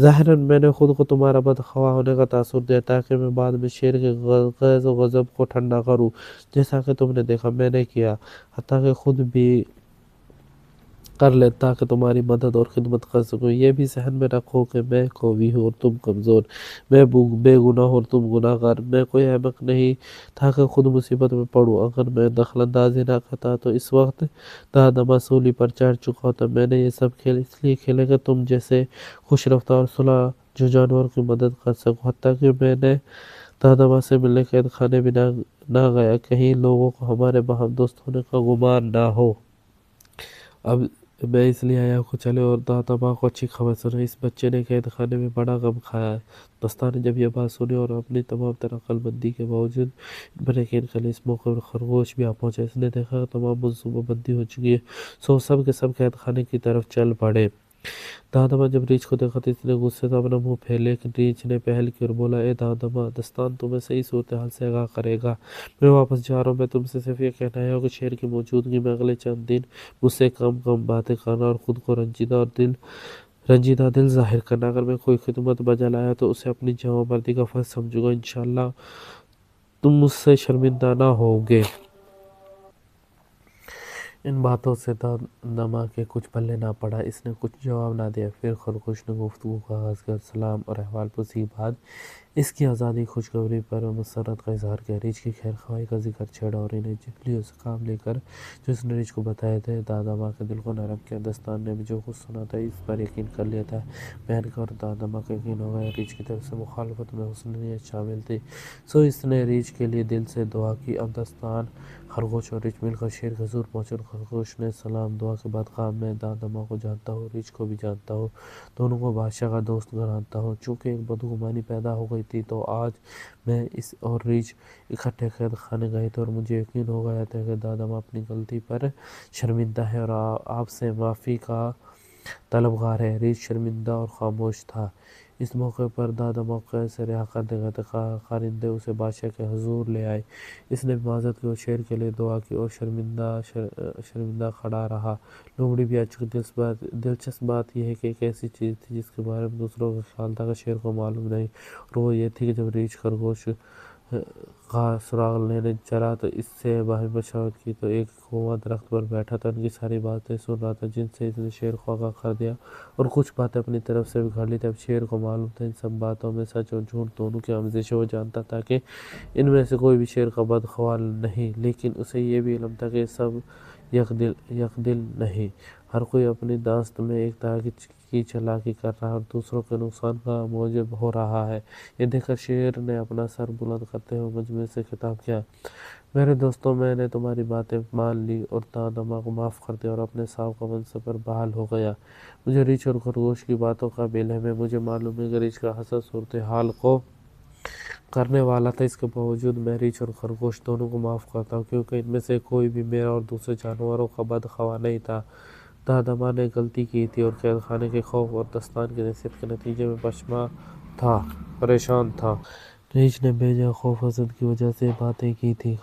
ظاہراً میں نے خود کو تمہارا بدخواہ ہونے کا تاثر دیا تاکہ میں بعد میں شیر کے غیظ و غضب کو ٹھنڈا کروں، جیسا کہ تم نے دیکھا میں نے کیا، حتیٰ کہ خود بھی کر لے تاکہ تمہاری مدد اور خدمت کر سکوں۔ یہ بھی ذہن میں رکھو کہ میں قوی ہوں اور تم کمزور، میں بے گناہ اور تم گناہ گار، میں کوئی احمق نہیں تھا کہ خود مصیبت میں پڑوں۔ اگر میں دخل اندازی نہ کرتا تو اس وقت دادا ماں سولی پر چڑھ چکا ہوتا۔ میں نے یہ سب کھیل اس لیے کھیلے کہ تم جیسے خوش رفتار اور صلح جو جانور کی مدد کر سکوں، حتیٰ کہ میں نے دادا ماں سے ملنے قید خانے بھی نہ گیا، کہیں لوگوں کو ہمارے باہم دوست ہونے کا گمان نہ ہو۔ اب میں اس لیے آیا ہوں کہ چلے اور دادا ماں کو اچھی خبر سنائیں۔ اس بچے نے قید خانے میں بڑا غم کھایا ہے۔ دستان نے جب یہ بات سنی اور اپنی تمام تر عقل مندی کے باوجود بر یقین کر لیا، اس موقع پر خرگوش بھی آ پہنچا۔ اس نے دیکھا کہ تمام منصوبہ بندی ہو چکی ہے، سو سب کے سب قید خانے کی طرف چل پڑے۔ دادا ماں جب ریچھ کو دیکھا تو اس نے غصے سے اپنا منہ پھیر لیا، لیکن ریچھ نے پہل کی اور بولا، اے دادا ماں، دستان تمہیں صحیح صورتحال سے آگاہ کرے گا۔ میں واپس جا رہا ہوں، میں تم سے صرف یہ کہنا آیا ہوں کہ شیر کی موجودگی میں اگلے چند دن مجھ سے کم باتیں کرنا اور خود کو رنجیدہ دل ظاہر کرنا۔ اگر میں کوئی خدمت بجا لایا تو اسے اپنی جوان مردی کا فرض سمجھوں گا، انشاءاللہ تم مجھ سے شرمندہ نہ ہوگے۔ ان باتوں سے دادا ماں کے کچھ پلے نہ پڑا، اس نے کچھ جواب نہ دیا۔ پھر خرگوش نے گفتگو کا آغاز کیا اور سلام اور احوال پرسی کے بعد اس کی آزادی خوشخبری پر مسرت کا اظہار کیا، ریچھ کی خیر خواہی کا ذکر چھیڑا اور انہیں جھنجھوڑیوں سے کام لے کر جو اس نے ریچھ کو بتائے تھے، دادا ماں کے دل کو نرم کیا۔ دستان نے بھی جو کچھ سنا تھا اس پر یقین کر لیا تھا۔ بہن کا اور دادا ماں کا یقین ہو گیا، ریچھ کی طرف سے مخالفت میں حسن نیت شامل تھی، سو اس نے ریچھ کے لیے دل سے دعا کی۔ اب دستان، خرگوش اور ریچھ مل کر شیر کے حضور پہنچے اور خرگوش نے سلام دعا کے بعد کہا، میں دادا ماں کو جانتا ہوں، ریچھ کو بھی جانتا ہوں، دونوں کو بادشاہ کا دوست گنتا ہوں۔ چونکہ ایک بدگمانی پیدا ہو گئی تھی تو آج میں اس اور ریچھ اکٹھے قید خانے گئے تھے اور مجھے یقین ہو گیا تھا کہ دادا ماں اپنی غلطی پر شرمندہ ہے اور آپ سے معافی کا طلبگار ہے۔ ریچھ شرمندہ اور خاموش تھا۔ اس موقع پر دادا ماں کو قید سے رہا کرنے گئے تھے، خارندے اسے بادشاہ کے حضور لے آئے۔ اس نے بھی معذرت کی اور شیر کے لیے دعا کی اور شرمندہ کھڑا رہا۔ لومڑی بھی آ چکی۔ دلچسپ بات یہ ہے کہ ایک ایسی چیز تھی جس کے بارے میں دوسروں کا خیال تھا کہ شیر کو معلوم نہیں، اور وہ یہ تھی کہ جب ریچھ خرگوش کا سراغ لینے چلا تو اس سے باہمی مشاورت کی تو ایک کوا درخت پر بیٹھا تھا، ان کی ساری باتیں سن رہا تھا جن سے اس نے شیر کو آگاہ کر دیا اور کچھ باتیں اپنی طرف سے بھی گھڑ لی تھی۔ اب شیر کو معلوم تھا ان سب باتوں میں سچ اور جھوٹ دونوں کی آمیزش ہے، وہ جانتا تھا کہ ان میں سے کوئی بھی شیر کا بدخواہ نہیں، لیکن اسے یہ بھی علم تھا کہ یہ سب یک دل نہیں، ہر کوئی اپنی داست میں ایک طرح کی چالاکی کر رہا ہے اور دوسروں کے نقصان کا موجب ہو رہا ہے۔ یہ دیکھ کر شیر نے اپنا سر بلند کرتے ہوئے مجمع سے خطاب کیا، میرے دوستو، میں نے تمہاری باتیں مان لی اور دادا ماں کو معاف کر دیا اور اپنے سابقہ منصب پر بحال ہو گیا۔ مجھے ریچھ اور خرگوش کی باتوں کا بھی علم ہے، مجھے معلوم ہے کہ ریچھ کا حسد صورتحال کو کرنے والا تھا، اس کے باوجود میں ریچھ اور خرگوش دونوں کو معاف کرتا ہوں کیونکہ ان میں سے کوئی بھی میرا اور دوسرے جانوروں کا بدخواہ نہیں تھا۔ دادا ماں نے غلطی کی تھی اور قید خانے کے خوف اور دستان کی نصیحت کے نتیجے میں پریشان تھا۔ ریچھ نے بے جا خوف حسد کی وجہ سے باتیں کی تھی۔